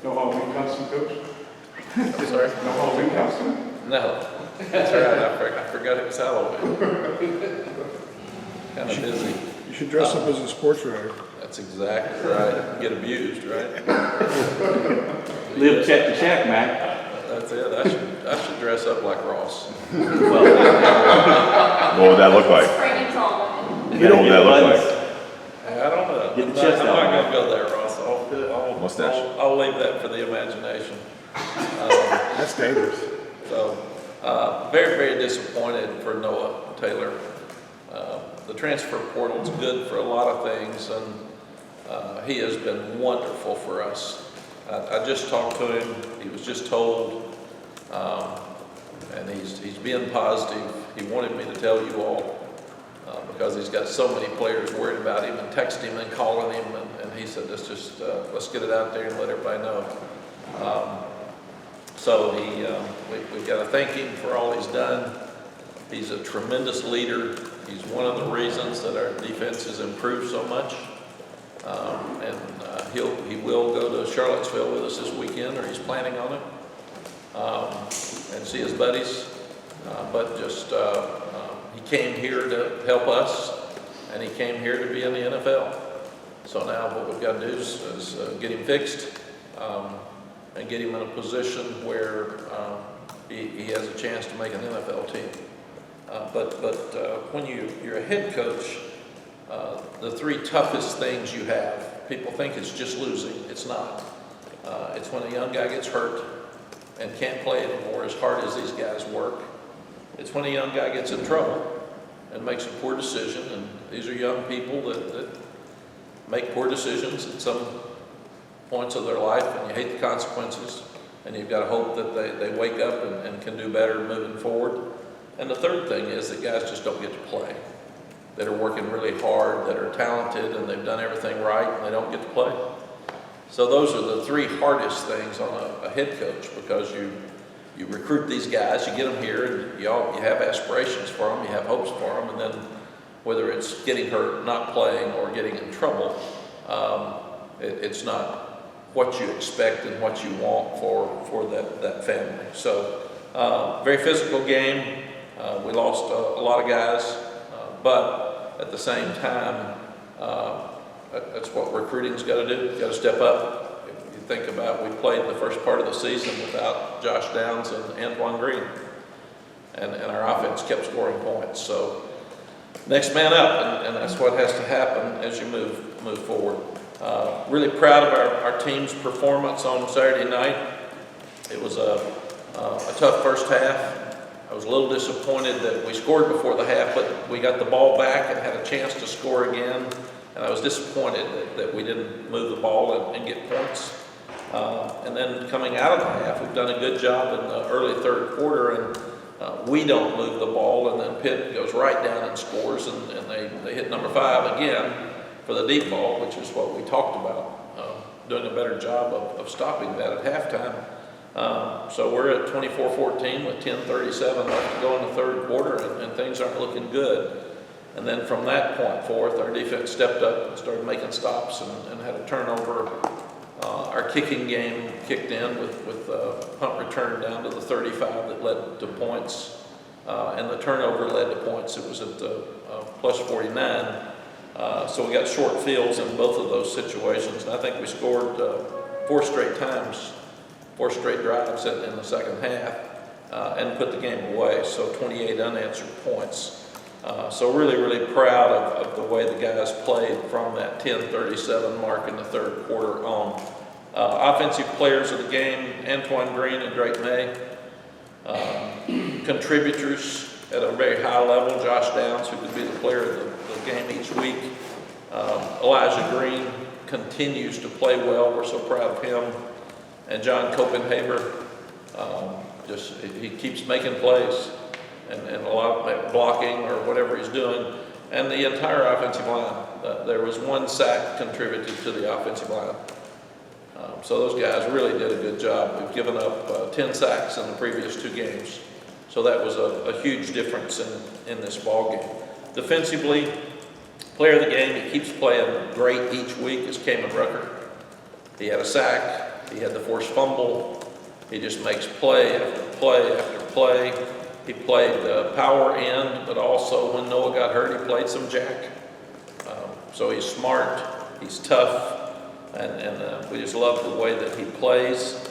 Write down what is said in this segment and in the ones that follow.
No Halloween costume, Coach? I'm sorry? No Halloween costume? No. That's right. I forgot it was Halloween. Kind of busy. You should dress up as a sports writer. That's exactly right. Get abused, right? Live check to check, Mac. That's it. I should dress up like Ross. What would that look like? Spring and tall. What would that look like? I don't know. Get the chest I'm out. not going to go there, Ross. Mustache. I'll leave that for the imagination. That's dangerous. So, very, very disappointed for Noah Taylor. The transfer portal's good for a lot of things, and he has been wonderful for us. I just talked to him. He was just told, and he's being positive. He wanted me to tell you all because he's got so many players worried about him and texting him and calling him, and he said, let's get it out there and let everybody know. So we've got to thank him for all he's done. He's a tremendous leader. He's one of the reasons that our defense has improved so much. He will go to Charlottesville with us this weekend, or he's planning on it, and see his buddies. But he came here to help us, and he came here to be in the NFL. So now what we've got to do is get him fixed and get him in a position where he has a chance to make an NFL team. But when you're a head coach, the three toughest things you have, people think it's just losing. It's not. It's when a young guy gets hurt and can't play anymore as hard as these guys work. It's when a young guy gets in trouble and makes a poor decision, and these are young people that make poor decisions at some points of their life, and you hate the consequences, and you've got to hope that they wake up and can do better moving forward. And the third thing is that guys just don't get to play, that are working really hard, that are talented, and they've done everything right, and they don't get to play. So those are the three hardest things on a head coach, because you recruit these guys, you get them here, and you have aspirations for them, you have hopes for them, and then whether it's getting hurt, not playing, or getting in trouble, it's not what you expect and what you want for that family. So very physical game. We lost a lot of guys, but at the same time, that's what recruiting's got to do. You've got to step up. If you think about, we played the first part of the season without Josh Downs and Antoine Green, and our offense kept scoring points. So next man up, and that's what has to happen as you move forward. Really proud of our team's performance on Saturday night. It was a tough first half. I was a little disappointed that we scored before the half, but we got the ball back and had a chance to score again. And I was disappointed that we didn't move the ball and get points. And then coming out of the half, we've done a good job in the early third quarter, and we don't move the ball, and then Pitt goes right down and scores, and they hit number 5 again for the deep ball, which is what we talked about, doing a better job of stopping that at halftime. So we're at 24-14 with 10:37 left to go in the third quarter, and things aren't looking good. And then from that point forth, our defense stepped up and started making stops and had a turnover. Our kicking game kicked in with a punt return down to the 35 that led to points, and the turnover led to points. It was at plus 49. So we got short fields in both of those situations, and I think we scored 4 straight times, 4 straight drives in the second half, and put the game away. So 28 unanswered points. So really, really proud of the way the guys played from that 10:37 mark in the third quarter on. Offensive players of the game, Antoine Green and Drake May. Contributors at a very high level, Josh Downs, who could be the player of the game each week. Elijah Green continues to play well. We're so proud of him. And John Copenhaver, he keeps making plays and a lot of blocking or whatever he's doing. And the entire offensive line. There was 1 sack contributed to the offensive line. So those guys really did a good job. We've given up 10 sacks in the previous 2 games. So that was a huge difference in this ball game. Defensively, player of the game, he keeps playing great each week, is Kamen Rucker. He had a sack. He had the forced fumble. He just makes play after play after play. He played power end, but also when Noah got hurt, he played some jack. So he's smart, he's tough, and we just love the way that he plays.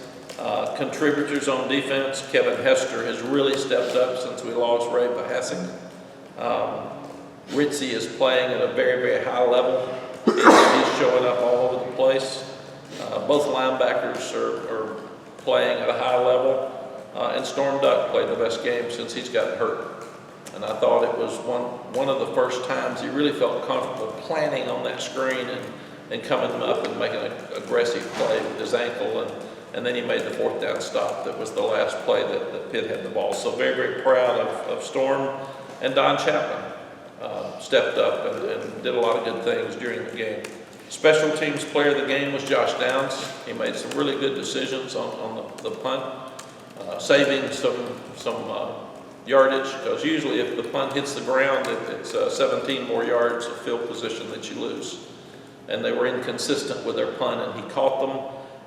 Contributors on defense, Kevin Hester has really stepped up since we lost Ray Bahasic. Ritzy is playing at a very, very high level. He's showing up all over the place. Both linebackers are playing at a high level. And Storm Duck played the best game since he's gotten hurt. And I thought it was one of the first times he really felt comfortable planning on that screen and coming up and making an aggressive play with his ankle. And then he made the fourth down stop that was the last play that Pitt had the ball. So very, very proud of Storm. And Don Chapman stepped up and did a lot of good things during the game. Special teams player of the game was Josh Downs. He made some really good decisions on the punt, saving some yardage, because usually if the punt hits the ground, it's 17 more yards of field position that you lose. And they were inconsistent with their punt, and he caught them,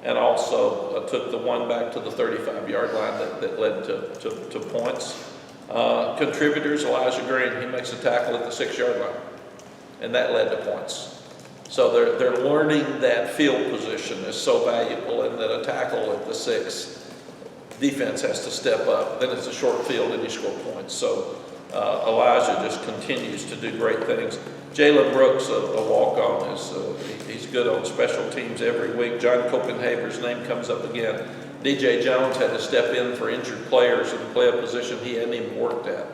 and also took the one back to the 35-yard line that led to points. Contributors, Elijah Green, he makes a tackle at the 6-yard line, and that led to points. So they're learning that field position is so valuable, and that a tackle at the 6, defense has to step up. Then it's a short field and you score points. So Elijah just continues to do great things. Jalen Brooks, a walk-on, he's good on special teams every week. John Copenhaver's name comes up again. DJ Jones had to step in for injured players and play a position he hadn't even worked at,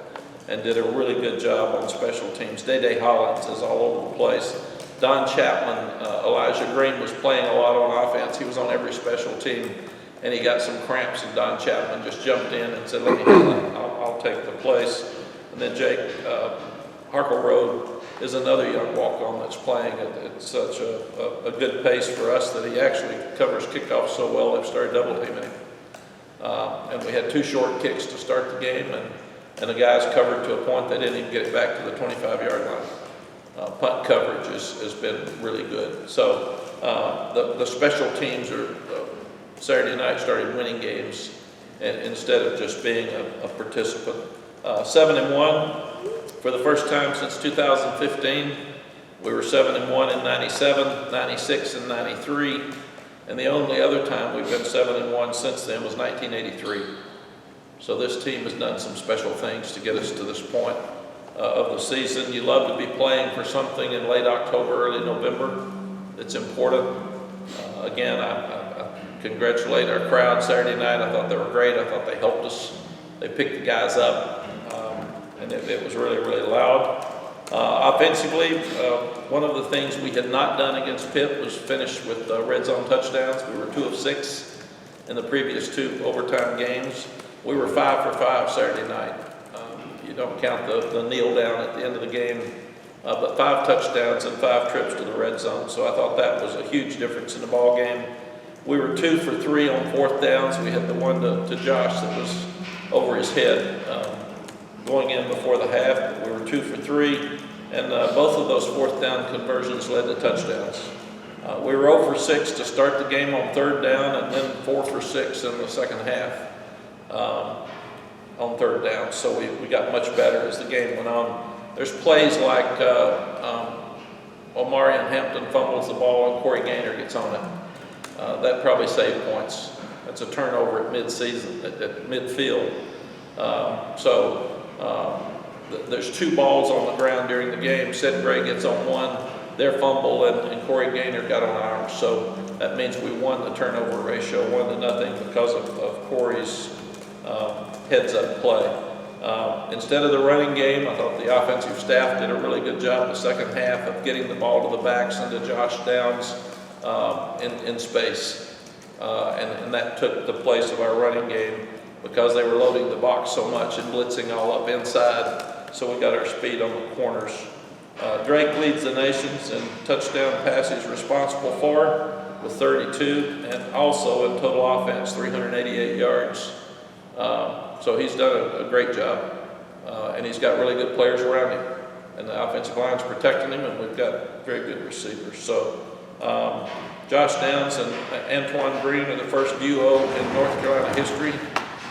and did a really good job on special teams. Day Hollins is all over the place. Don Chapman, Elijah Green was playing a lot on offense. He was on every special team, and he got some cramps, and Don Chapman just jumped in and said, let me handle it. I'll take the place. And then Jake Harkleroad is another young walk-on that's playing at such a good pace for us that he actually covers kickoffs so well they've started double teaming him. And we had 2 short kicks to start the game, and the guys covered to a point they didn't even get it back to the 25-yard line. Punt coverage has been really good. So the special teams are Saturday night started winning games, and instead of just being a participant. 7-1 for the first time since 2015. We were 7-1 in 97, 96, and 93. And the only other time we've been 7-1 since then was 1983. So this team has done some special things to get us to this point of the season. You love to be playing for something in late October, early November. It's important. Again, I congratulate our crowd Saturday night. I thought they were great. I thought they helped us. They picked the guys up, and it was really, really loud. Offensively, one of the things we had not done against Pitt was finish with red zone touchdowns. We were 2 of 6 in the previous 2 overtime games. We were 5 for 5 Saturday night. You don't count the kneel down at the end of the game, but 5 touchdowns and 5 trips to the red zone. So I thought that was a huge difference in the ball game. We were 2 for 3 on 4th downs. We had the one to Josh that was over his head going in before the half. We were 2 for 3, and both of those 4th down conversions led to touchdowns. We were 0 for 6 to start the game on 3rd down, and then 4 for 6 in the second half on 3rd down. So we got much better as the game went on. There's plays like Omarion Hampton fumbles the ball and Corey Gaynor gets on it. That probably saved points. That's a turnover at mid-season, at midfield. There's 2 balls on the ground during the game. Sid Gray gets on one, their fumble, and Corey Gaynor got on ours. So that means we won the turnover ratio 1-0 because of Corey's heads-up play. Instead of the running game, I thought the offensive staff did a really good job in the second half of getting the ball to the backs and to Josh Downs in space. And that took the place of our running game because they were loading the box so much and blitzing all up inside. So we got our speed on the corners. Drake leads the nations in touchdown passes responsible for with 32, and also in total offense, 388 yards. So he's done a great job, and he's got really good players around him. And the offensive line's protecting him, and we've got very good receivers. So Josh Downs and Antoine Green are the first duo in North Carolina history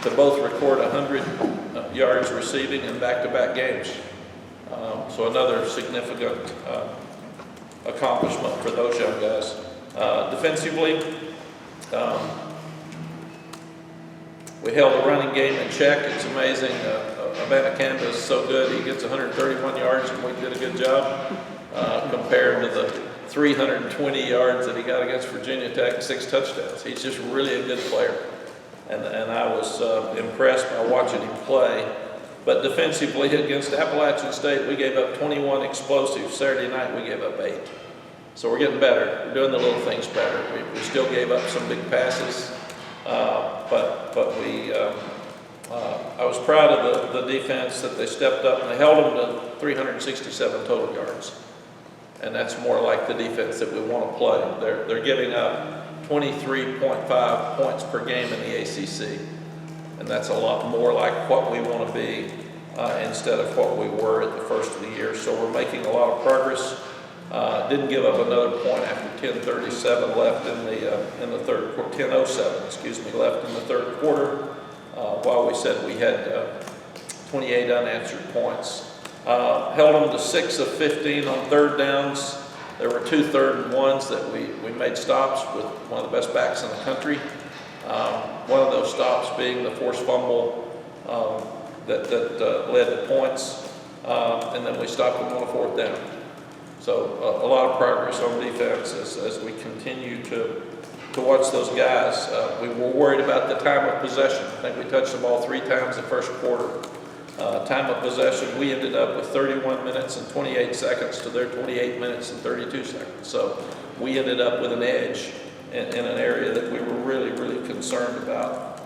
to both record 100 yards receiving in back-to-back games. So another significant accomplishment for those young guys. Defensively, we held the running game in check. It's amazing. Abanikanda is so good. He gets 131 yards, and we did a good job compared to the 320 yards that he got against Virginia Tech, 6 touchdowns. He's just really a good player. And I was impressed by watching him play. But defensively against Appalachian State, we gave up 21 explosives. Saturday night, we gave up 8. So we're getting better. We're doing the little things better. We still gave up some big passes, but I was proud of the defense that they stepped up and they held them to 367 total yards. And that's more like the defense that we want to play. They're giving up 23.5 points per game in the ACC. And that's a lot more like what we want to be instead of what we were at the first of the year. So we're making a lot of progress. Didn't give up another point after 10:37 left in the third quarter, 10:07, excuse me, left in the third quarter. While we said we had 28 unanswered points. Held them to 6 of 15 on third downs. There were 2 third and ones that we made stops with one of the best backs in the country. One of those stops being the forced fumble that led to points, and then we stopped them on a 4th down. So a lot of progress on defense as we continue to watch those guys. We were worried about the time of possession. I think we touched the ball 3 times the first quarter. Time of possession, we ended up with 31 minutes and 28 seconds to their 28 minutes and 32 seconds. So we ended up with an edge in an area that we were really, really concerned about.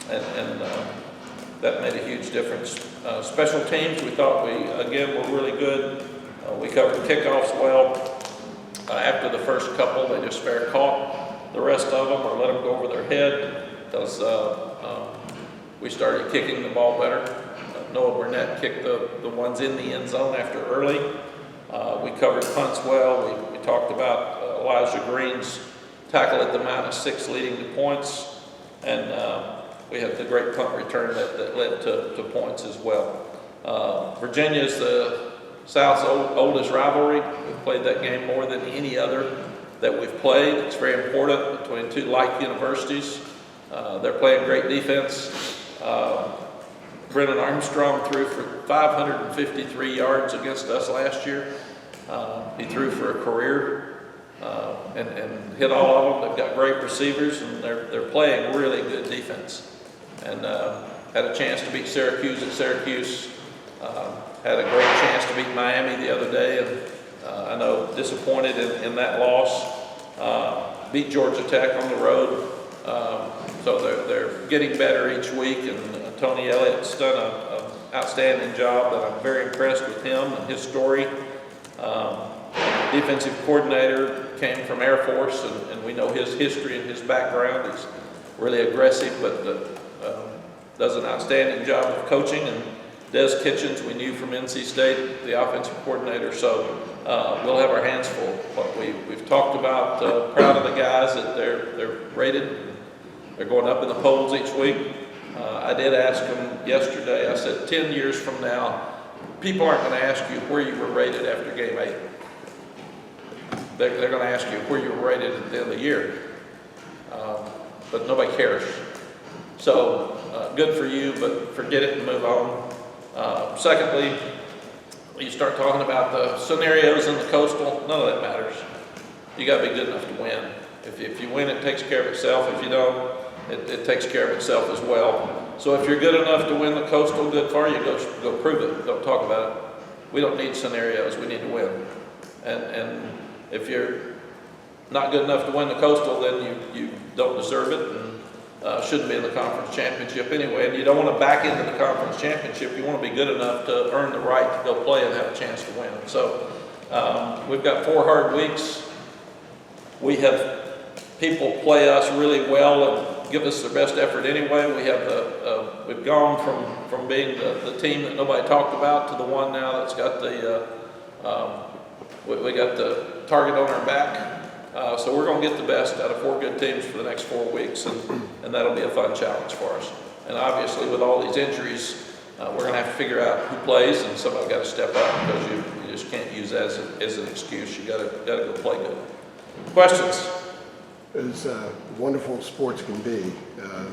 And that made a huge difference. Special teams, we thought again, were really good. We covered kickoffs well. After the first couple, they just fair caught the rest of them or let them go over their head because we started kicking the ball better. Noah Burnett kicked the ones in the end zone after early. We covered punts well. We talked about Elijah Green's tackle at the -6 leading to points. And we had the great punt return that led to points as well. Virginia is the South's oldest rivalry. We've played that game more than any other that we've played. It's very important between 2 like universities. They're playing great defense. Brennan Armstrong threw for 553 yards against us last year. He threw for a career and hit all of them. They've got great receivers and they're playing really good defense. And had a chance to beat Syracuse at Syracuse. Had a great chance to beat Miami the other day, and I know disappointed in that loss. Beat Georgia Tech on the road, so they're getting better each week, and Tony Elliott's done an outstanding job, and I'm very impressed with him and his story. Defensive coordinator came from Air Force, and we know his history and his background. He's really aggressive, but does an outstanding job of coaching. And Des Kitchens, we knew from NC State, the offensive coordinator, so we'll have our hands full. But we've talked about, proud of the guys that they're rated. They're going up in the polls each week. I did ask them yesterday, I said 10 years from now, people aren't going to ask you where you were rated after game 8. They're going to ask you where you were rated at the end of the year. But nobody cares. So good for you, but forget it and move on. Secondly, you start talking about the scenarios in the Coastal, none of that matters. You got to be good enough to win. If you win, it takes care of itself. If you don't, it takes care of itself as well. So if you're good enough to win the Coastal, good for you. Go prove it. Don't talk about it. We don't need scenarios. We need to win. And if you're not good enough to win the Coastal, then you don't deserve it. And shouldn't be in the conference championship anyway. And you don't want to back into the conference championship. You want to be good enough to earn the right to go play and have a chance to win. So we've got 4 hard weeks. We have people play us really well and give us their best effort anyway. We have we've gone from being the team that nobody talked about to the one now that's got we got the target on our back. So we're going to get the best out of 4 good teams for the next 4 weeks, and that'll be a fun challenge for us. And obviously, with all these injuries, we're going to have to figure out who plays, and somebody got to step up because you just can't use that as an excuse. You got to go play good. Questions? As wonderful as sports can be,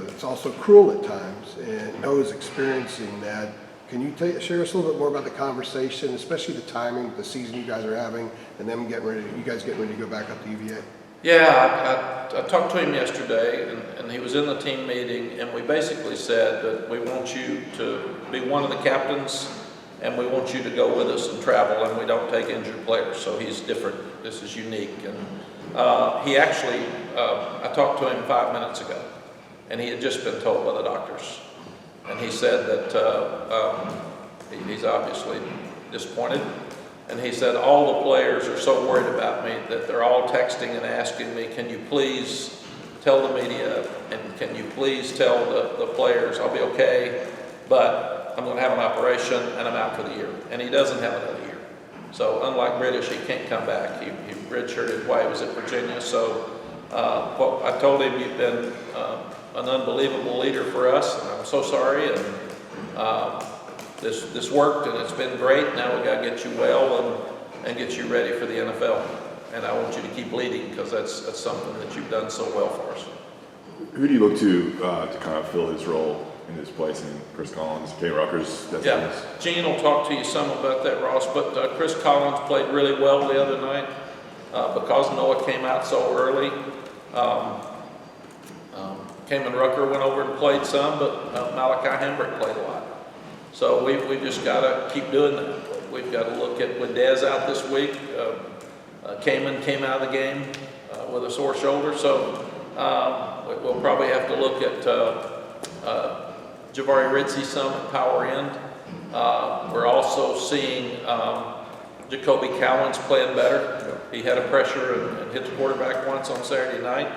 it's also cruel at times, and Noah's experiencing that. Can you share us a little bit more about the conversation, especially the timing, the season you guys are having, and then you guys getting ready to go back up to UVA? Yeah, I talked to him yesterday, and he was in the team meeting, and we basically said that we want you to be one of the captains, and we want you to go with us and travel, and we don't take injured players. So he's different. This is unique. And he actually, I talked to him 5 minutes ago, and he had just been told by the doctors. And he said that he's obviously disappointed. And he said, all the players are so worried about me that they're all texting and asking me, can you please tell the media, and can you please tell the players I'll be okay, but I'm going to have an operation and I'm out for the year. And he doesn't have another year. So unlike British, he can't come back. He redshirted while he was at Virginia. So I told him, you've been an unbelievable leader for us, and I'm so sorry. And this worked, and it's been great. Now we got to get you well and get you ready for the NFL. And I want you to keep leading, because that's something that you've done so well for us. Who do you look to kind of fill his role in his place? In Chris Collins, Kay Ruckers? Yeah, Gene will talk to you some about that, Ross. But Chris Collins played really well the other night because Noah came out so early. Kamen Rucker went over and played some, but Malachi Hambrick played a lot. So we've just got to keep doing that. We've got to look at, with Dez out this week, Kamen came out of the game with a sore shoulder. So we'll probably have to look at Jabari Ritzie some at power end. We're also seeing Jacoby Cowens playing better. He had a pressure and hit the quarterback once on Saturday night.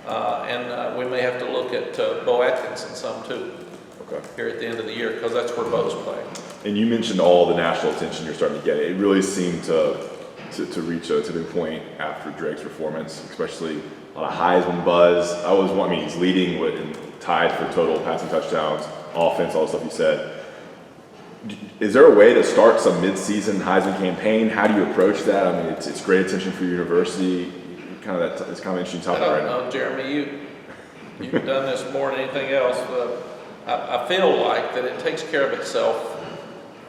And we may have to look at Bo Atkinson some too here at the end of the year, because that's where Bo's playing. And you mentioned all the national attention you're starting to get. It really seemed to reach a tipping point after Drake's performance, especially a lot of Heisman buzz. He's leading and tied for total passing touchdowns, offense, all the stuff you said. Is there a way to start some mid-season Heisman campaign? How do you approach that? I mean, it's great attention for your university. It's kind of an interesting topic right now. I don't know, Jeremy, you've done this more than anything else. I feel like that it takes care of itself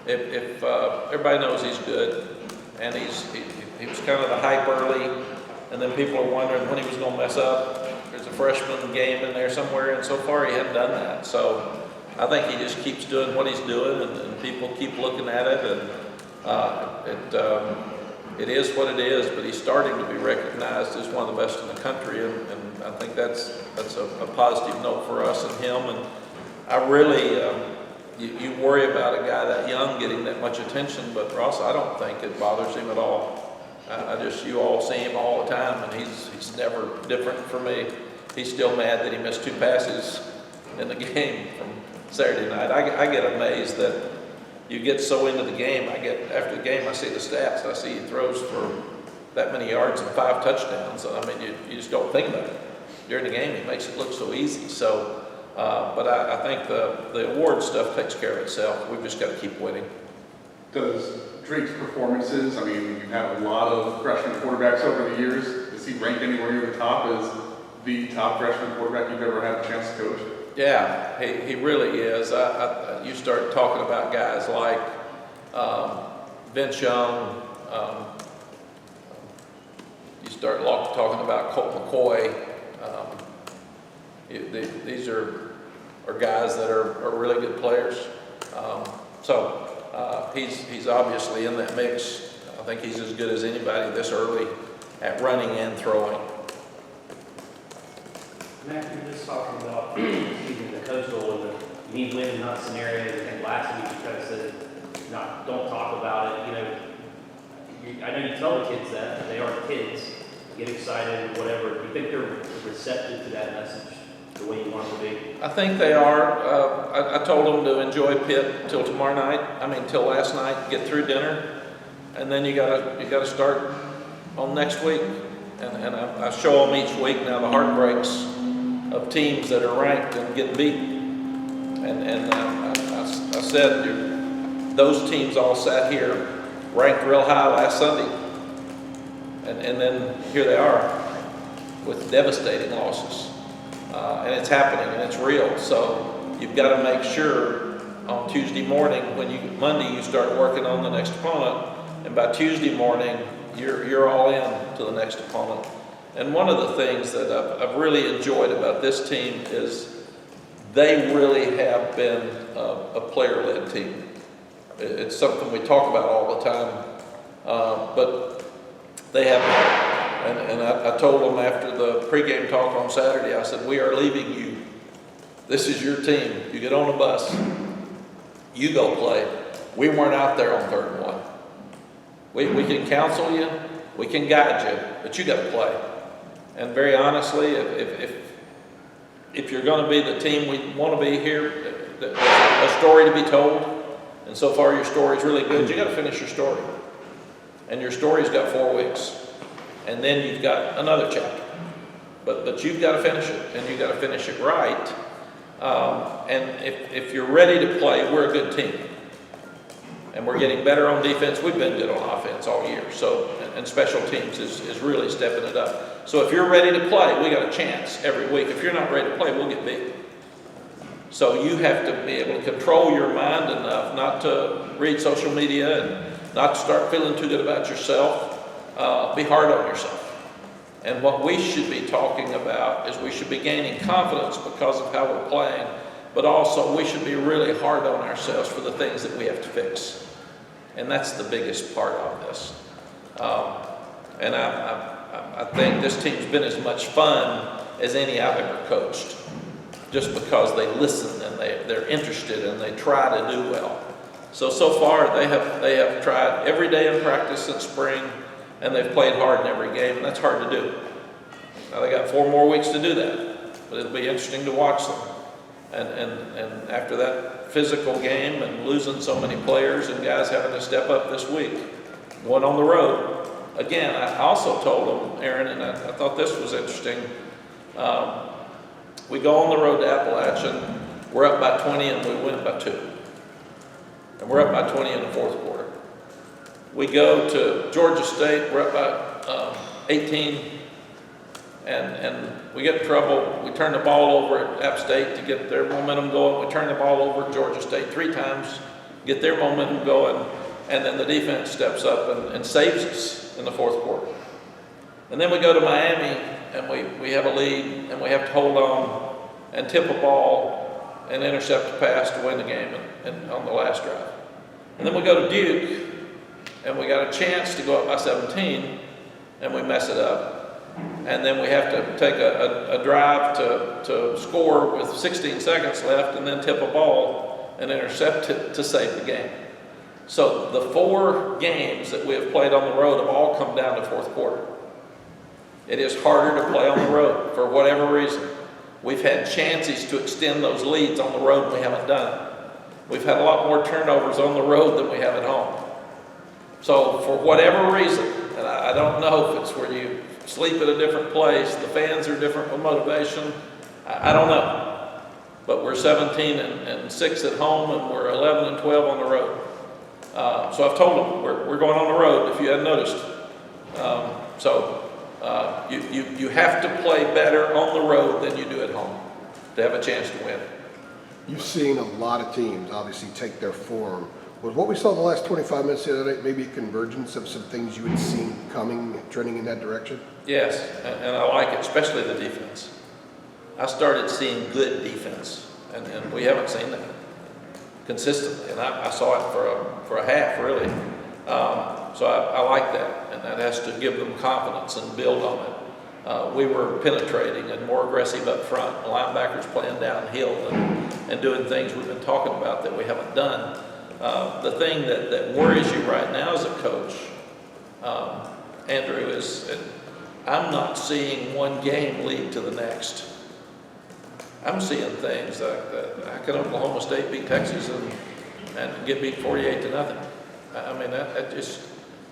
if everybody knows he's good, and he was kind of the hype early, and then people are wondering when he was going to mess up. There's a freshman game in there somewhere, and so far he hadn't done that. So I think he just keeps doing what he's doing, and people keep looking at it, and it is what it is, but he's starting to be recognized as one of the best in the country, and I think that's a positive note for us and him. And I really, you worry about a guy that young getting that much attention, but Ross, I don't think it bothers him at all. You all see him all the time, and he's never different from me. He's still mad that he missed 2 passes in the game from Saturday night. I get amazed that you get so into the game. After the game, I see the stats. I see he throws for that many yards and 5 touchdowns. I mean, you just don't think about it. During the game, he makes it look so easy. So, but I think the award stuff takes care of itself. We've just got to keep winning. Does Drake's performances, I mean, you've had a lot of freshman quarterbacks over the years. Does he rank anywhere near the top as the top freshman quarterback you've ever had a chance to coach? Yeah, he really is. You start talking about guys like Vince Young. You start talking about Colt McCoy. These are guys that are really good players. He's obviously in that mix. I think he's as good as anybody this early at running and throwing. Mack, you were just talking about the coach role and the need win not scenarios. I think last week you kind of said, don't talk about it. I know you tell the kids that, but they are kids. Get excited, whatever. Do you think they're receptive to that message the way you want them to be? I think they are. I told them to enjoy Pitt till tomorrow night. Till last night. Get through dinner, and then you gotta start on next week, and I show them each week now the heartbreaks of teams that are ranked and getting beaten. And I said, those teams all sat here, ranked real high last Sunday, and then here they are with devastating losses. And it's happening, and it's real. So you've got to make sure on Tuesday morning, Monday you start working on the next opponent, and by Tuesday morning you're all in to the next opponent. And one of the things that I've really enjoyed about this team is they really have been a player-led team. It's something we talk about all the time, but they have been. And I told them after the pregame talk on Saturday, I said, we are leaving you. This is your team. You get on the bus, you go play. We weren't out there on 3rd and 1. We can counsel you, we can guide you, but you got to play. And very honestly, if you're going to be the team we want to be here, there's a story to be told, and so far your story is really good, you got to finish your story. And your story's got 4 weeks. And then you've got another chapter. But you've got to finish it, and you've got to finish it right. And if you're ready to play, we're a good team. And we're getting better on defense. We've been good on offense all year. So, and special teams is really stepping it up. So if you're ready to play, we got a chance every week. If you're not ready to play, we'll get beat. So you have to be able to control your mind enough not to read social media and not to start feeling too good about yourself. Be hard on yourself. And what we should be talking about is we should be gaining confidence because of how we're playing, but also we should be really hard on ourselves for the things that we have to fix. And that's the biggest part of this. And I think this team's been as much fun as any I've ever coached, just because they listen and they're interested and they try to do well. So far they have tried every day in practice since spring, and they've played hard in every game, and that's hard to do. Now they got 4 more weeks to do that, but it'll be interesting to watch them. And after that physical game and losing so many players and guys having to step up this week, going on the road. Again, I also told them, Aaron, and I thought this was interesting. We go on the road to Appalachian, we're up by 20 and we win by 2. And we're up by 20 in the 4th quarter. We go to Georgia State, we're up by 18, and we get in trouble. We turn the ball over at App State to get their momentum going. We turn the ball over at Georgia State 3 times, get their momentum going, and then the defense steps up and saves us in the 4th quarter. And then we go to Miami, and we have a lead, and we have to hold on and tip a ball and intercept a pass to win the game and on the last drive. And then we go to Duke, and we got a chance to go up by 17, and we mess it up. And then we have to take a drive to score with 16 seconds left, and then tip a ball and intercept it to save the game. So the 4 games that we have played on the road have all come down to 4th quarter. It is harder to play on the road for whatever reason. We've had chances to extend those leads on the road, and we haven't done it. We've had a lot more turnovers on the road than we have at home. So for whatever reason, and I don't know if it's where you sleep at a different place, the fans are different with motivation, I don't know. But we're 17 and 6 at home, and we're 11 and 12 on the road. So I've told them we're going on the road, if you hadn't noticed. You have to play better on the road than you do at home to have a chance to win. You've seen a lot of teams obviously take their form. Was what we saw the last 25 minutes the other night maybe a convergence of some things you had seen coming, trending in that direction? Yes, and I like it, especially the defense. I started seeing good defense, and we haven't seen that consistently, and I saw it for a half, really. So I like that, and that has to give them confidence and build on it. We were penetrating and more aggressive up front, linebackers playing downhill and doing things we've been talking about that we haven't done. The thing that worries you right now as a coach, Andrew, is I'm not seeing one game lead to the next. I'm seeing things like that. How can Oklahoma State beat Texas and get beat 48-0? I mean,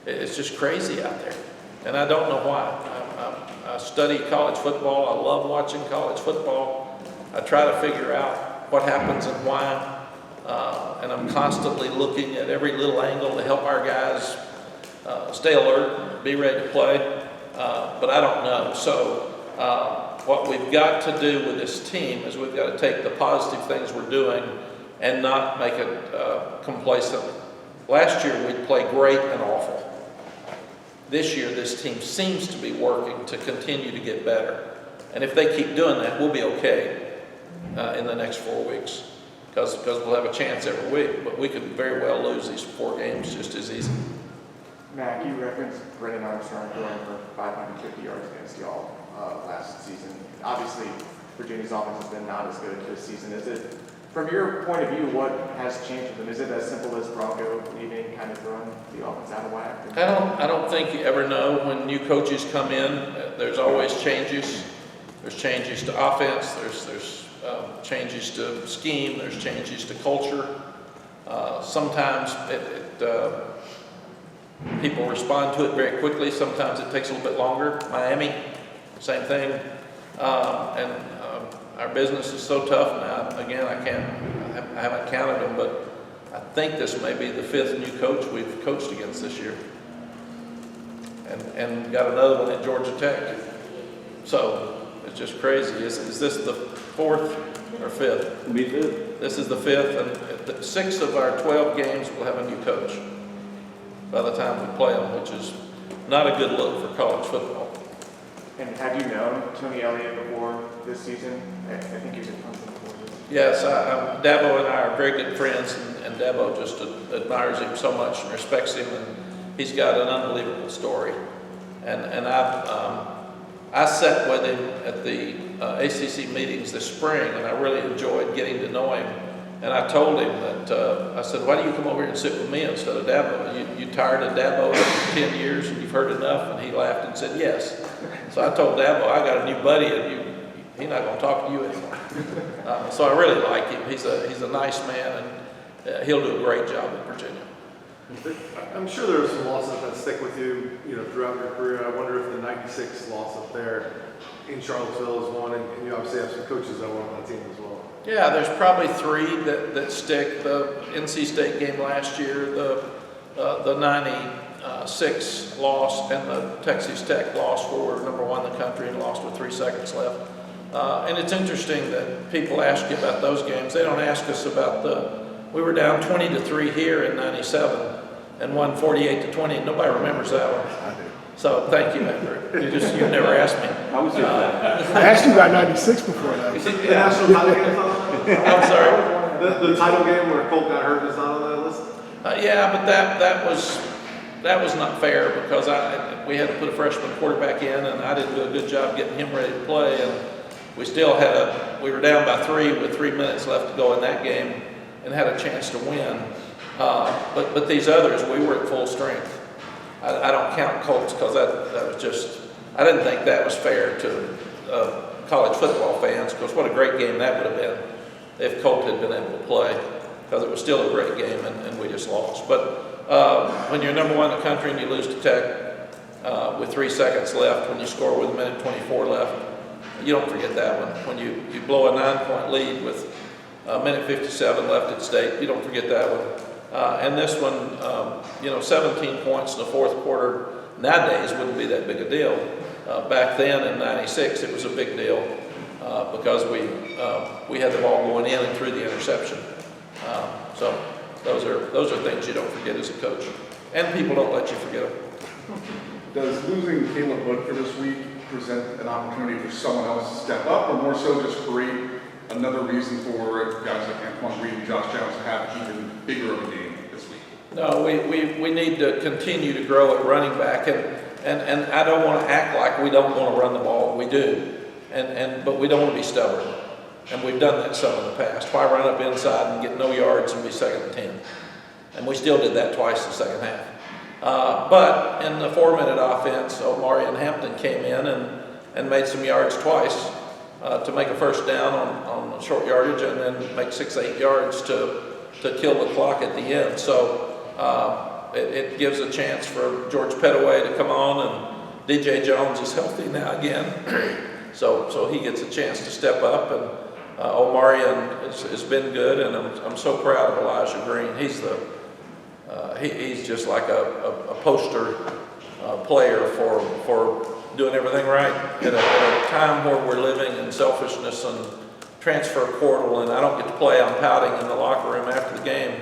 it's just crazy out there. And I don't know why. I study college football. I love watching college football. I try to figure out what happens and why. And I'm constantly looking at every little angle to help our guys stay alert, be ready to play. But I don't know. So what we've got to do with this team is we've got to take the positive things we're doing and not make it complacent. Last year we'd play great and awful. This year this team seems to be working to continue to get better. And if they keep doing that, we'll be okay in the next 4 weeks. Because we'll have a chance every week, but we could very well lose these 4 games just as easy. Mack, you referenced Brennan Armstrong throwing for 550 yards against y'all last season. Obviously, Virginia's offense has been not as good this season. Is it, from your point of view, what has changed with them? Is it as simple as Bronco leaving, kind of throwing the offense out of whack? I don't think you ever know when new coaches come in. There's always changes. There's changes to offense. There's changes to scheme. There's changes to culture. Sometimes people respond to it very quickly. Sometimes it takes a little bit longer. Miami, same thing. And our business is so tough now. Again, I haven't counted them, but I think this may be the 5th new coach we've coached against this year. And got another one at Georgia Tech. So it's just crazy. Is this the 4th or 5th? It'll be good. This is the 5th, and 6 of our 12 games will have a new coach by the time we play them, which is not a good look for college football. And had you known Tony Elliott before this season? I think he was at Clemson before this. Yes, Dabo and I are very good friends, and Dabo just admires him so much and respects him, and he's got an unbelievable story. And I sat with him at the ACC meetings this spring, and I really enjoyed getting to know him. And I told him that, I said, why do you come over here and sit with me instead of Dabo? You tired of Dabo after 10 years and you've heard enough? And he laughed and said, yes. So I told Dabo, I got a new buddy and he's not going to talk to you anymore. So I really like him. He's a nice man, and he'll do a great job in Virginia. I'm sure there are some losses that stick with you, throughout your career. I wonder if the '96 loss up there in Charlottesville is one, and you obviously have some coaches that were on that team as well. Yeah, there's probably 3 that stick. The NC State game last year, the 96 loss, and the Texas Tech loss where we're number 1 in the country and lost with 3 seconds left. And it's interesting that people ask you about those games. They don't ask us about we were down 20-3 here in '97 and won 48-20. Nobody remembers that one. I do. So thank you, Andrew. You never asked me. I was there for that. I asked you about 96 before that. The national title game is not on there? I'm sorry. The title game where Colt got hurt is not on that list? Yeah, but that was not fair because we had to put a freshman quarterback in, and I didn't do a good job getting him ready to play, and we still we were down by 3 with 3 minutes left to go in that game, and had a chance to win. But these others, we were at full strength. I don't count Colts because that was just, I didn't think that was fair to college football fans, because what a great game that would have been if Colt had been able to play, because it was still a great game and we just lost. But when you're number 1 in the country and you lose to Tech with 3 seconds left, when you score with 1:24 left, you don't forget that one. When you blow a 9-point lead with 1:57 left at State, you don't forget that one. And this one, 17 points in the 4th quarter nowadays wouldn't be that big a deal. Back then in '96, it was a big deal because we had the ball going in and through the interception. So those are things you don't forget as a coach, and people don't let you forget them. Does losing Caleb Woodford this week present an opportunity for someone else to step up, or more so just create another reason for guys like Antoine Reed and Josh Jones to have even bigger of a game this week? No, we need to continue to grow at running back, and I don't want to act like we don't want to run the ball. We do, but we don't want to be stubborn, and we've done that some in the past. Why run up inside and get no yards and be 2nd and 10? And we still did that twice in the second half. But in the 4-minute offense, Omarion Hampton came in and made some yards twice to make a first down on short yardage, and then make 6-8 yards to kill the clock at the end. So it gives a chance for George Pettaway to come on DJ Jones is healthy now again, so he gets a chance to step up, and Omarion has been good, and I'm so proud of Elijah Green. He's just like a poster player for doing everything right at a time where we're living in selfishness and transfer portal, and I don't get to play. I'm pouting in the locker room after the game.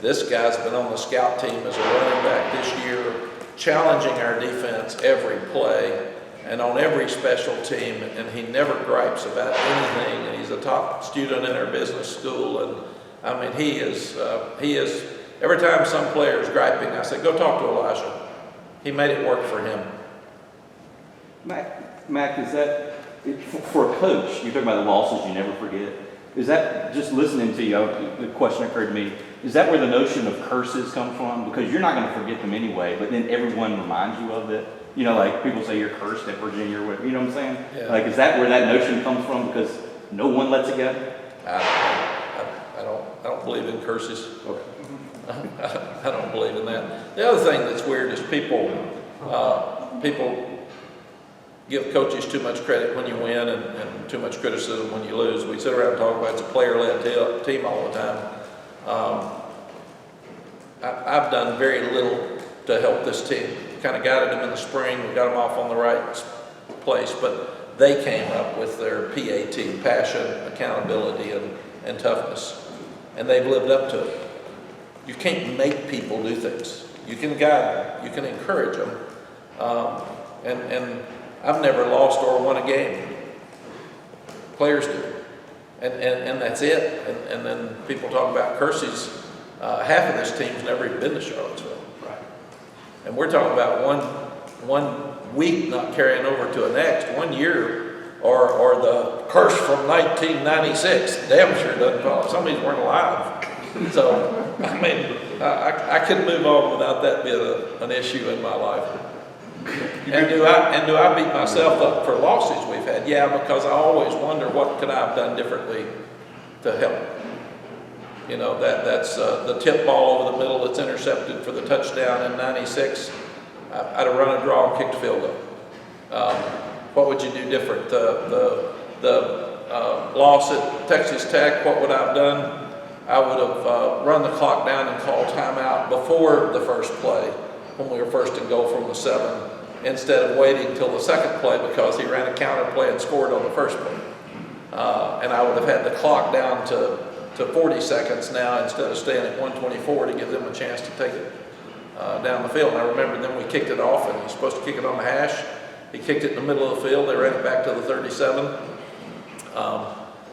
This guy's been on the scout team as a running back this year, challenging our defense every play and on every special team, and he never gripes about anything, and he's a top student in our business school, and I mean, he is, every time some player is griping, I say, go talk to Elijah. He made it work for him. Mack, is that, for a coach, you're talking about the losses you never forget, is that, just listening to you, the question occurred to me, is that where the notion of curses come from? Because you're not going to forget them anyway, but then everyone reminds you of it. You know, like people say you're cursed at Virginia or whatever, you know what I'm saying? Yeah. Like, is that where that notion comes from? Because no one lets it go? I don't believe in curses. Okay. I don't believe in that. The other thing that's weird is people give coaches too much credit when you win and too much criticism when you lose. We sit around and talk about it's a player-led team all the time. I've done very little to help this team. Kind of guided them in the spring. We got them off on the right place, but they came up with their PAT, passion, accountability, and toughness, and they've lived up to it. You can't make people do things. You can guide them. You can encourage them. And I've never lost or won a game. Players do. And that's it. And then people talk about curses. Half of this team's never even been to Charlottesville. Right. And we're talking about one week not carrying over to a next, 1 year, or the curse from 1996. Damn sure doesn't follow. Some of these weren't alive. So, I mean, I could move on without that being an issue in my life. And do I beat myself up for losses we've had? Yeah, because I always wonder what could I have done differently to help. You know, that's the tip ball over the middle that's intercepted for the touchdown in '96. I'd have run a draw and kicked a field goal. What would you do different? The loss at Texas Tech, what would I have done? I would have run the clock down and called timeout before the first play when we were first and goal from the 7, instead of waiting till the second play because he ran a counter play and scored on the first play. And I would have had the clock down to 40 seconds now instead of staying at 124 to give them a chance to take it down the field. And I remember then we kicked it off, and he's supposed to kick it on the hash. He kicked it in the middle of the field. They ran it back to the 37.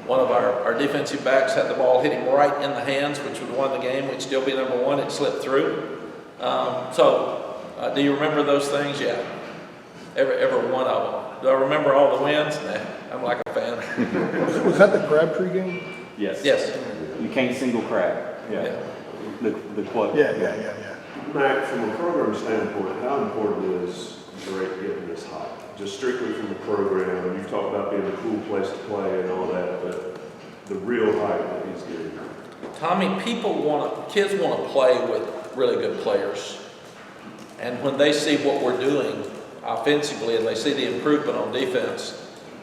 One of our defensive backs had the ball hit him right in the hands, which would have won the game. We'd still be number 1. It slipped through. Do you remember those things? Yeah. Every one of them. Do I remember all the wins? Nah, I'm like a fan. Was that the Crabtree game? Yes. Yes. You can't single crack. Yeah. The quote. Yeah. Mack, from a program standpoint, how important is Drake getting this high? Just strictly from the program, and you've talked about being a cool place to play and all that, but the real hype that he's getting. Tommy, kids want to play with really good players. And when they see what we're doing offensively and they see the improvement on defense,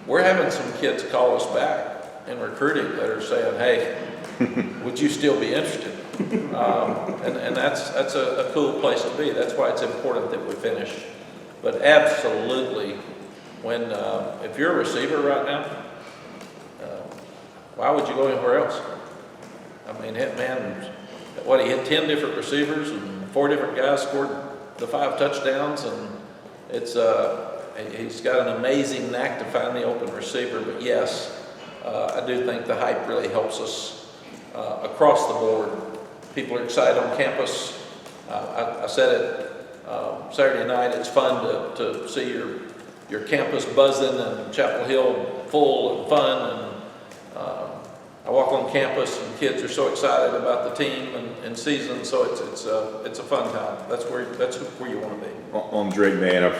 we're having some kids call us back in recruiting that are saying, hey, would you still be interested? And that's a cool place to be. That's why it's important that we finish. But absolutely, if you're a receiver right now, why would you go anywhere else? I mean, he hit 10 different receivers and 4 different guys scored the 5 touchdowns, and he's got an amazing knack to find the open receiver. But yes, I do think the hype really helps us across the board. People are excited on campus. I said it Saturday night. It's fun to see your campus buzzing and Chapel Hill full and fun. And I walk on campus and kids are so excited about the team and season. So it's a fun time. That's where you want to be. On Drake, man, I've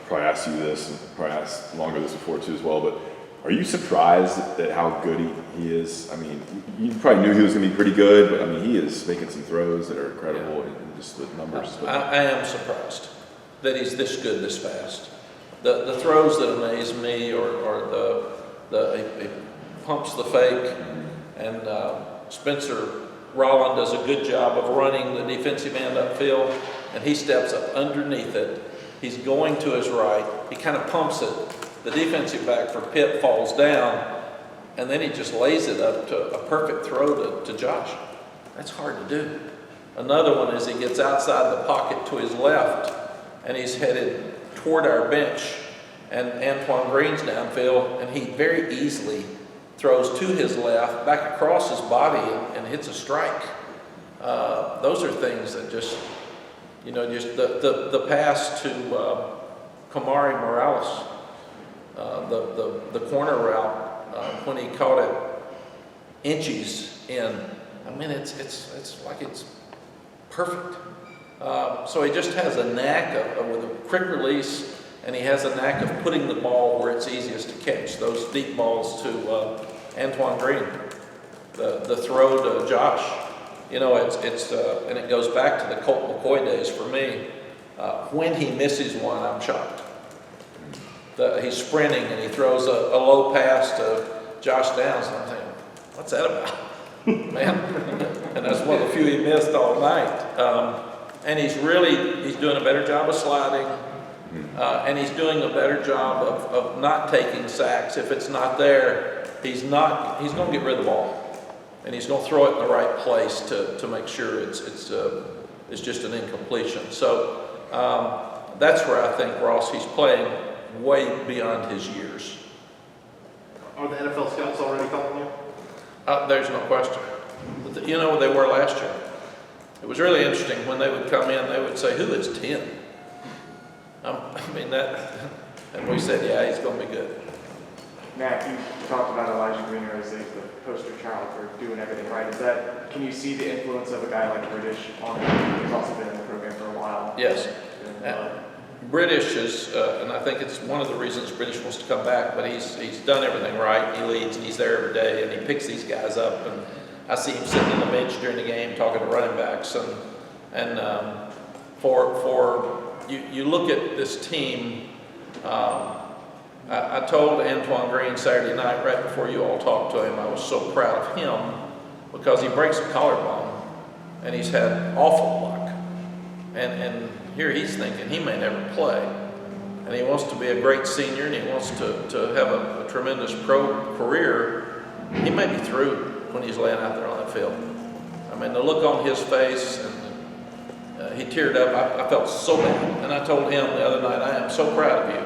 probably asked you this, and probably asked longer this before too as well, but are you surprised at how good he is? I mean, you probably knew he was going to be pretty good, but I mean, he is making some throws that are incredible, and just the numbers. I am surprised that he's this good this fast. the throws that amaze me, or he pumps the fake, and Spencer Rolland does a good job of running the defensive end upfield, and he steps up underneath it. He's going to his right. He kind of pumps it. The defensive back for Pitt falls down, and then he just lays it up to a perfect throw to Josh. That's hard to do. Another one is he gets outside the pocket to his left, and he's headed toward our bench, and Antoine Green's downfield, and he very easily throws to his left, back across his body, and hits a strike. Those are things that just, just the pass to Kamari Morales, the corner route, when he caught it inches in. I mean, it's like it's perfect. So he just has a knack with a quick release, and he has a knack of putting the ball where it's easiest to catch. Those deep balls to Antoine Green, the throw to Josh. And it goes back to the Colt McCoy days for me. When he misses one, I'm shocked. He's sprinting and he throws a low pass to Josh Downs, and I'm thinking, what's that about? Man, and that's one of the few he missed all night. And he's doing a better job of sliding, and he's doing a better job of not taking sacks. If it's not there, he's going to get rid of the ball, and he's going to throw it in the right place to make sure it's just an incompletion. So that's where I think Ross, he's playing way beyond his years. Are the NFL scouts already calling you? There's no question. But you know what they were last year? It was really interesting. When they would come in, they would say, "Who is 10?" And we said, "Yeah, he's going to be good." Mack, you talked about Elijah Greener as the poster child for doing everything right. Can you see the influence of a guy like British on him? He's also been in the program for a while. Yes. British is, and I think it's one of the reasons British wants to come back, but he's done everything right. He leads, and he's there every day, and he picks these guys up. And I see him sitting on the bench during the game talking to running backs. And you look at this team. I told Antoine Green Saturday night, right before you all talked to him, I was so proud of him because he breaks a collarbone, and he's had awful luck. And here he's thinking he may never play. And he wants to be a great senior, and he wants to have a tremendous pro career. He may be through when he's laying out there on that field. I mean, the look on his face, and he teared up. I felt so bad. And I told him the other night, I am so proud of you.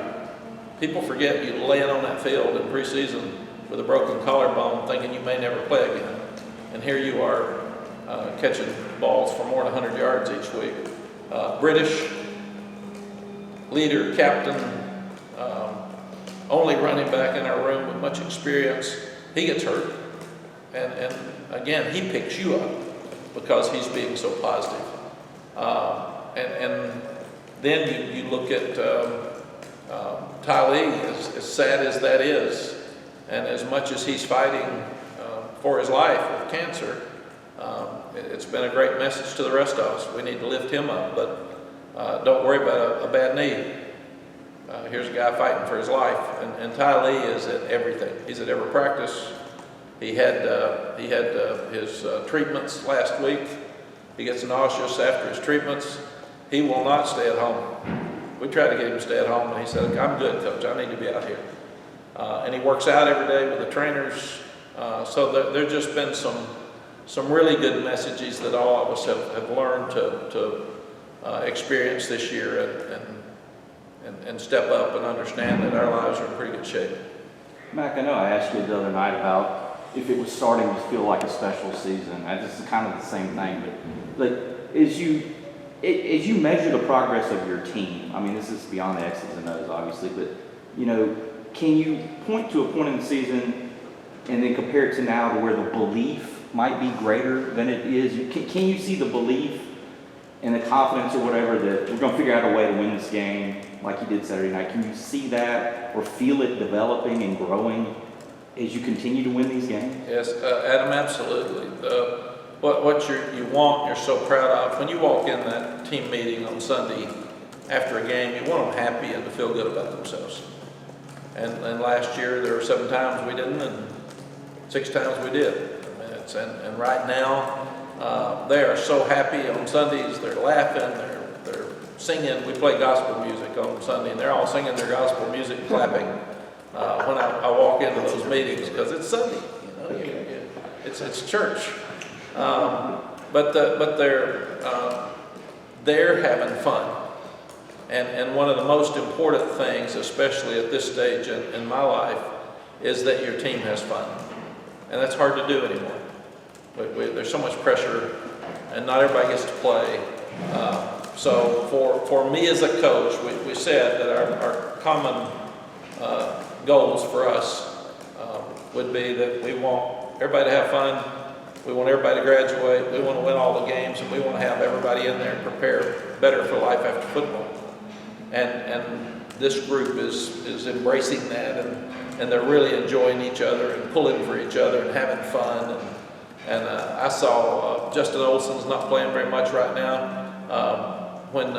People forget you laying on that field in preseason with a broken collarbone thinking you may never play again. And here you are catching balls for more than 100 yards each week. British, leader, captain, only running back in our room with much experience. He gets hurt. And again, he picks you up because he's being so positive. And then you look at Ty Lee, as sad as that is, and as much as he's fighting for his life with cancer, it's been a great message to the rest of us. We need to lift him up, but don't worry about a bad knee. Here's a guy fighting for his life, and Ty Lee is at everything. He's at every practice. He had his treatments last week. He gets nauseous after his treatments. He will not stay at home. We tried to get him to stay at home, and he said, "I'm good, Coach. I need to be out here." And he works out every day with the trainers. So there's just been some really good messages that all of us have learned to experience this year and step up and understand that our lives are in pretty good shape. Mack, I know I asked you the other night about if it was starting to feel like a special season. This is kind of the same thing, but as you measure the progress of your team, I mean, this is beyond the X's and O's, obviously, but, can you point to a point in the season and then compare it to now to where the belief might be greater than it is? Can you see the belief and the confidence or whatever that we're going to figure out a way to win this game like you did Saturday night? Can you see that or feel it developing and growing as you continue to win these games? Yes, Adam, absolutely. What you want, you're so proud of. When you walk in that team meeting on Sunday after a game, you want them happy and to feel good about themselves. And last year, there were 7 times we didn't, and 6 times we did. I mean, and right now, they are so happy on Sundays. They're laughing, they're singing. We play gospel music on Sunday, and they're all singing their gospel music and clapping when I walk into those meetings, because it's Sunday. It's church. But they're having fun. And one of the most important things, especially at this stage in my life, is that your team has fun. And that's hard to do anymore. There's so much pressure, and not everybody gets to play. So for me as a coach, we said that our common goals for us would be that we want everybody to have fun, we want everybody to graduate, we want to win all the games, and we want to have everybody in there prepare better for life after football. And this group is embracing that, and they're really enjoying each other and pulling for each other and having fun. And I saw Justin Olson's not playing very much right now. When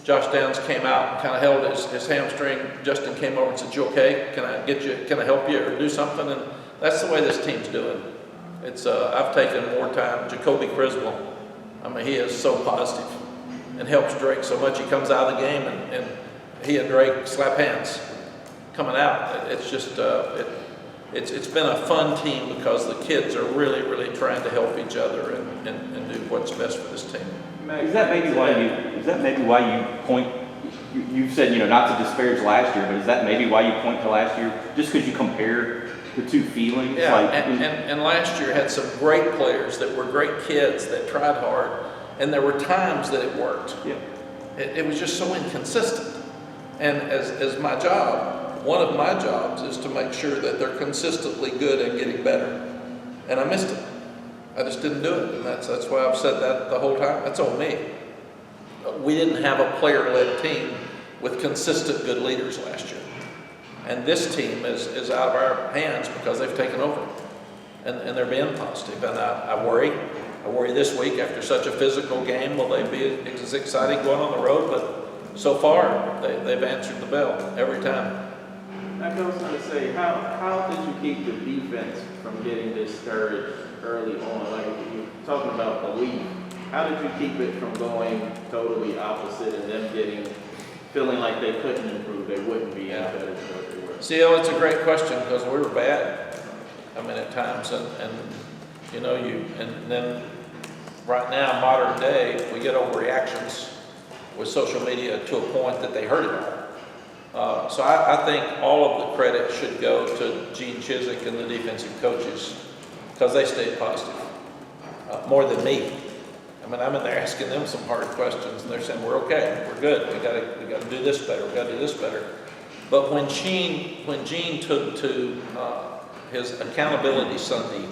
Josh Downs came out and kind of held his hamstring, Justin came over and said, "You okay? Can I help you or do something?" And that's the way this team's doing. It's I've taken more time. Jacoby Criswell, I mean, he is so positive and helps Drake so much. He comes out of the game and he and Drake slap hands coming out. It's just it's been a fun team because the kids are really, really trying to help each other and do what's best for this team. Is that maybe why you point? You said not to disparage last year, but is that maybe why you point to last year? Just because you compare the two feelings? Yeah, and last year had some great players that were great kids that tried hard, and there were times that it worked. Yeah. It was just so inconsistent. And as my job, one of my jobs is to make sure that they're consistently good and getting better. And I missed it. I just didn't do it, and that's why I've said that the whole time. That's on me. We didn't have a player-led team with consistent good leaders last year. And this team is out of our hands because they've taken over. And they're being positive. And I worry this week after such a physical game, will they be as exciting going on the road? But so far, they've answered the bell every time. I was going to say, how did you keep the defense from getting discouraged early on? Like you're talking about belief. How did you keep it from going totally opposite and them feeling like they couldn't improve, they wouldn't be any better than what they were? See, it's a great question because we were bad. I mean, at times, and then right now, modern day, we get overreactions with social media to a point that they hurt it all. So I think all of the credit should go to Gene Chiswick and the defensive coaches because they stayed positive more than me. I mean, I'm in there asking them some hard questions, and they're saying, "We're okay, we're good. We got to do this better. We got to do this better." But when Gene took to his accountability Sunday,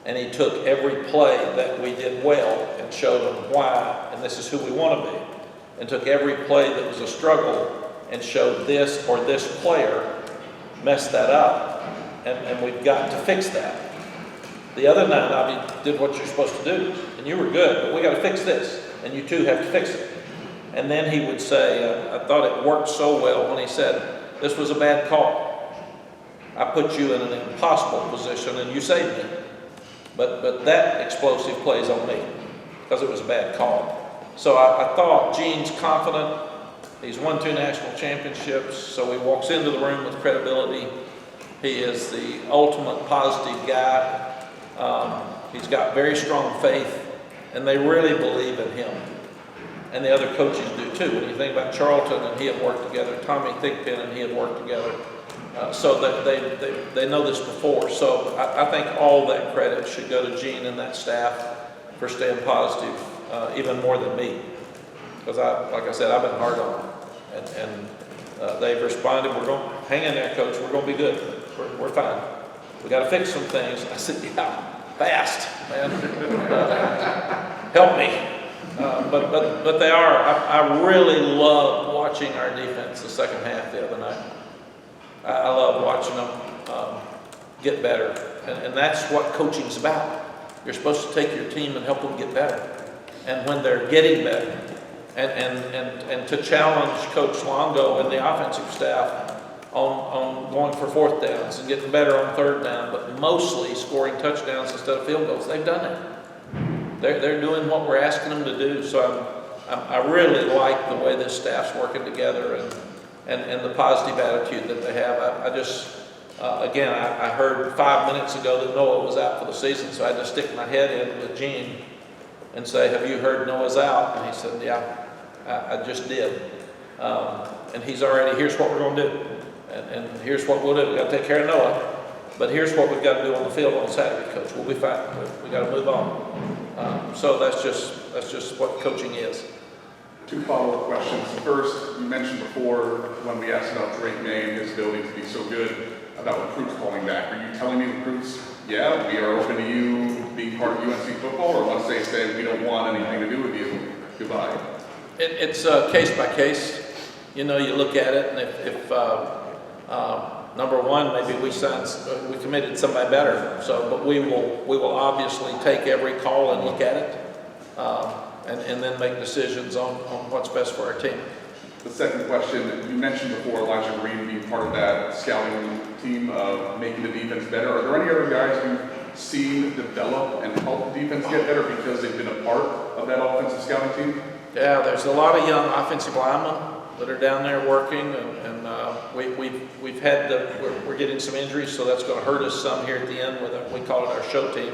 and he took every play that we did well and showed them why, and this is who we want to be, and took every play that was a struggle and showed this or this player messed that up, and we've got to fix that. The other 9 did what you're supposed to do, and you were good, but we got to fix this, and you too have to fix it. And then he would say, I thought it worked so well when he said, "This was a bad call. I put you in an impossible position, and you saved me. But that explosive play's on me because it was a bad call." So I thought Gene's confident. He's won 2 national championships, so he walks into the room with credibility. He is the ultimate positive guy. He's got very strong faith, and they really believe in him. And the other coaches do too. When you think about Charlton and he had worked together, Tommy Thigpen and he had worked together, so that they know this before. So I think all that credit should go to Gene and that staff for staying positive, even more than me. Because like I said, I've been hard on them. And they've responded. "We're going to hang in there, Coach. We're going to be good. We're fine. We got to fix some things." I said, "Yeah, fast, man. Help me." But they are. I really love watching our defense the second half the other night. I love watching them get better, and that's what coaching's about. You're supposed to take your team and help them get better. And when they're getting better, and to challenge Coach Longo and the offensive staff on going for fourth downs and getting better on third down, but mostly scoring touchdowns instead of field goals. They've done it. They're doing what we're asking them to do. So I really like the way this staff's working together and the positive attitude that they have. I just, again, I heard 5 minutes ago that Noah was out for the season, so I had to stick my head in with Gene and say, have you heard Noah's out? And he said, yeah, I just did. And he's already, here's what we're going to do. And here's what we'll do. We've got to take care of Noah, but here's what we've got to do on the field on Saturday, Coach. We'll be fine. We got to move on. So that's just what coaching is. 2 follow-up questions. First, you mentioned before when we asked about Drake May and his ability to be so good about recruits calling back. Are you telling me recruits, yeah, we are open to you being part of UNC football, or once they say we don't want anything to do with you, goodbye? It's case by case. You know, you look at it, and if number one, maybe we committed somebody better. So, but we will obviously take every call and look at it, and then make decisions on what's best for our team. The second question, you mentioned before Elijah Green being part of that scouting team of making the defense better. Are there any other guys you've seen develop and help the defense get better because they've been a part of that offensive scouting team? Yeah, there's a lot of young offensive linemen that are down there working, and we've had we're getting some injuries, so that's going to hurt us some here at the end with we call it our show team.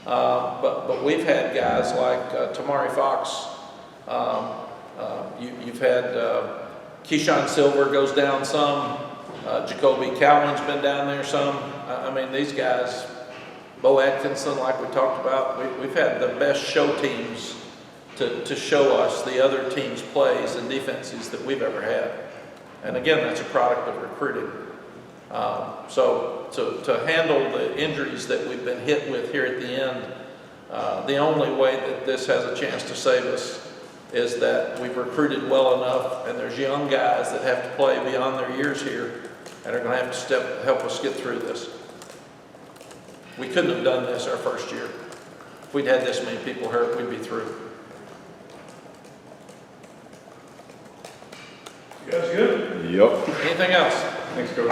But we've had guys like Tamari Fox. You've had Keyshawn Silver goes down some. Jacoby Cowan's been down there some. I mean, these guys, Bo Atkinson, like we talked about, we've had the best show teams to show us the other teams' plays and defenses that we've ever had. And again, that's a product of recruiting. So to handle the injuries that we've been hit with here at the end, the only way that this has a chance to save us is that we've recruited well enough, and there's young guys that have to play beyond their years here and are going to have to help us get through this. We couldn't have done this our first year. If we'd had this many people hurt, we'd be through. You guys good? Yep. Anything else? Thanks, Coach.